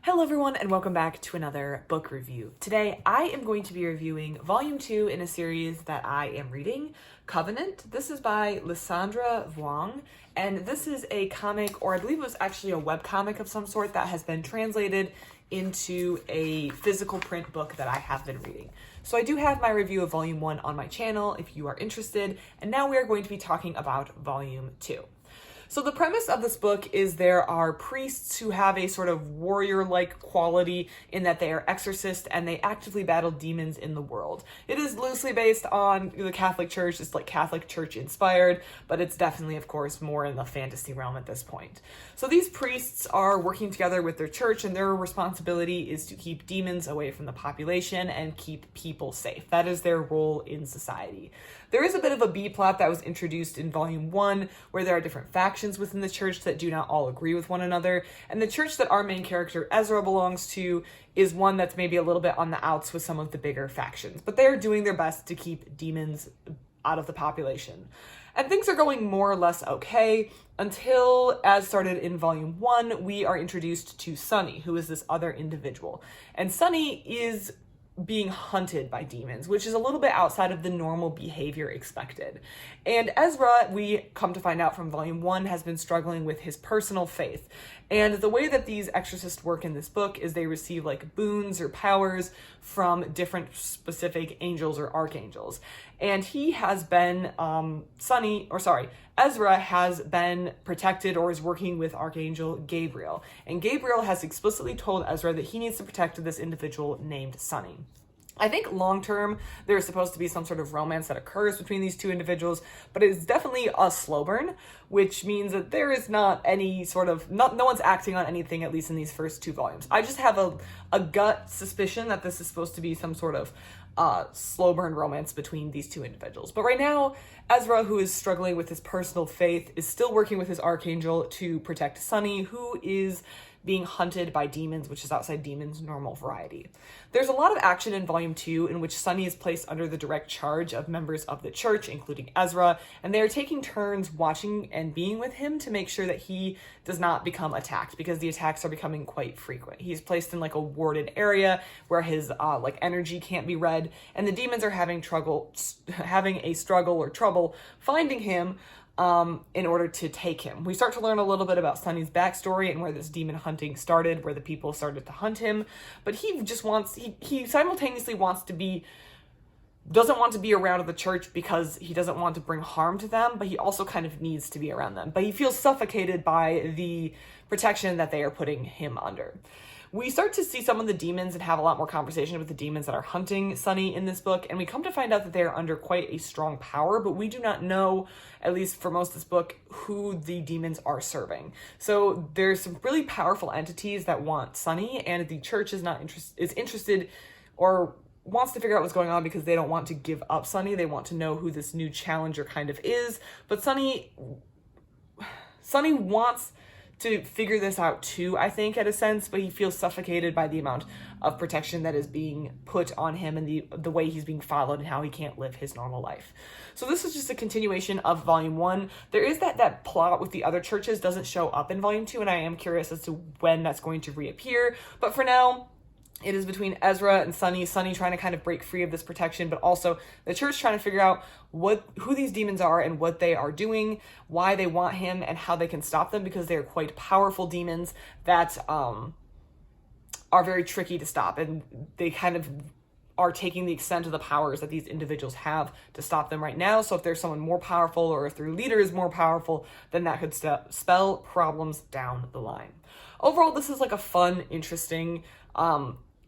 Hello everyone and welcome back to another book review. Today I am going to be reviewing volume 2 in a series that I am reading, Covenant. This is by Lysandra Vuong, and this is a comic, or I believe it was actually a webcomic of some sort that has been translated into a physical print book that I have been reading. So I do have my review of volume 1 on my channel if you are interested, and now we are going to be talking about volume 2. So the premise of this book is there are priests who have a sort of warrior-like quality in that they are exorcists and they actively battle demons in the world. It is loosely based on the Catholic Church. It's like Catholic Church inspired, but it's definitely, of course, more in the fantasy realm at this point. So these priests are working together with their church, and their responsibility is to keep demons away from the population and keep people safe. That is their role in society. There is a bit of a B-plot that was introduced in volume 1 where there are different factions within the church that do not all agree with one another, and the church that our main character Ezra belongs to is one that's maybe a little bit on the outs with some of the bigger factions, but they are doing their best to keep demons out of the population. And things are going more or less okay until, as started in volume 1, we are introduced to Sunny, who is this other individual. And Sunny is being hunted by demons, which is a little bit outside of the normal behavior expected. And Ezra, we come to find out from volume 1, has been struggling with his personal faith. And the way that these exorcists work in this book is they receive like boons or powers from different specific angels or archangels. And he has been, Ezra has been protected or is working with Archangel Gabriel. And Gabriel has explicitly told Ezra that he needs to protect this individual named Sunny. I think long-term, there's supposed to be some sort of romance that occurs between these two individuals, but it's definitely a slow burn, which means that there is not any sort of, no one's acting on anything, at least in these first 2 volumes. I just have a gut suspicion that this is supposed to be some sort of slow burn romance between these 2 individuals. But right now, Ezra, who is struggling with his personal faith, is still working with his archangel to protect Sunny, who is being hunted by demons, which is outside demons' normal variety. There's a lot of action in volume 2 in which Sunny is placed under the direct charge of members of the church, including Ezra, and they are taking turns watching and being with him to make sure that he does not become attacked, because the attacks are becoming quite frequent. He's placed in like a warded area where his energy can't be read, and the demons are having a struggle or trouble finding him in order to take him. We start to learn a little bit about Sunny's backstory and where this demon hunting started, where the people started to hunt him, but he just he simultaneously doesn't want to be around the church because he doesn't want to bring harm to them, but he also kind of needs to be around them. But he feels suffocated by the protection that they are putting him under. We start to see some of the demons and have a lot more conversation with the demons that are hunting Sunny in this book, and we come to find out that they are under quite a strong power, but we do not know, at least for most of this book, who the demons are serving. So there's some really powerful entities that want Sunny, and the church is interested or wants to figure out what's going on because they don't want to give up Sunny. They want to know who this new challenger kind of is, but Sunny wants to figure this out too, I think, at a sense, but he feels suffocated by the amount of protection that is being put on him and the way he's being followed and how he can't live his normal life. So this is just a continuation of volume 1. There is that plot with the other churches doesn't show up in volume 2, and I am curious as to when that's going to reappear, but for now, it is between Ezra and Sunny trying to kind of break free of this protection, but also the church trying to figure out who these demons are and what they are doing, why they want him, and how they can stop them, because they are quite powerful demons that are very tricky to stop, and they kind of are taking the extent of the powers that these individuals have to stop them right now. So if there's someone more powerful, or if their leader is more powerful, then that could spell problems down the line. Overall, this is like a fun, interesting,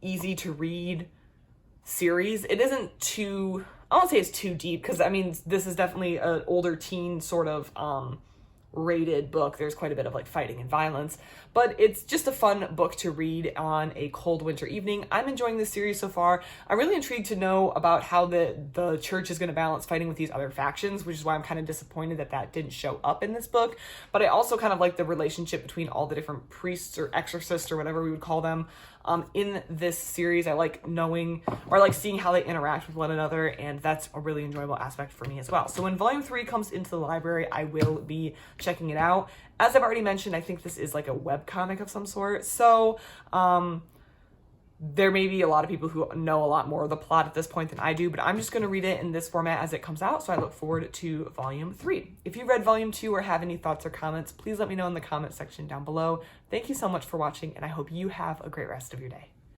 easy to read series. It isn't too, I won't say it's too deep, because I mean, this is definitely an older teen sort of rated book. There's quite a bit of like fighting and violence, but it's just a fun book to read on a cold winter evening. I'm enjoying this series so far. I'm really intrigued to know about how the church is going to balance fighting with these other factions, which is why I'm kind of disappointed that didn't show up in this book. But I also kind of like the relationship between all the different priests or exorcists or whatever we would call them in this series. I like knowing, or I like seeing how they interact with one another, and that's a really enjoyable aspect for me as well. So when volume 3 comes into the library, I will be checking it out, As I've already mentioned, I think this is like a webcomic of some sort. So, there may be a lot of people who know a lot more of the plot at this point than I do, but I'm just going to read it in this format as it comes out, so I look forward to Volume 3. If you read Volume 2 or have any thoughts or comments, please let me know in the comment section down below. Thank you so much for watching, and I hope you have a great rest of your day.